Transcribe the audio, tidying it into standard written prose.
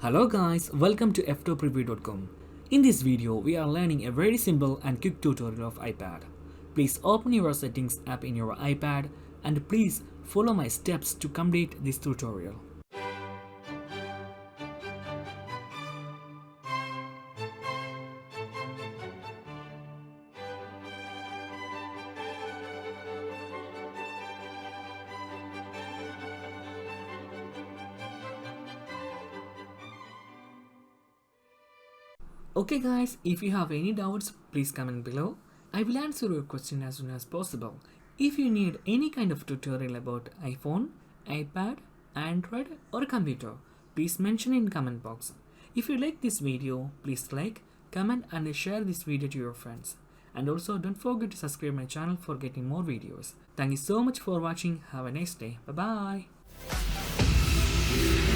Hello guys, welcome to Ftopreview.com. In this video, we are learning a very simple and quick tutorial of iPad. Please open your settings app in your iPad and please follow my steps to complete this tutorial. Okay guys, if you have any doubts, please comment below. I will answer your question as soon as possible. If you need any kind of tutorial about iPhone, iPad, Android or computer, please mention in comment box. If you like this video, please like, comment and share this video to your friends. And also don't forget to subscribe my channel for getting more videos. Thank you so much for watching. Have a nice day. Bye bye.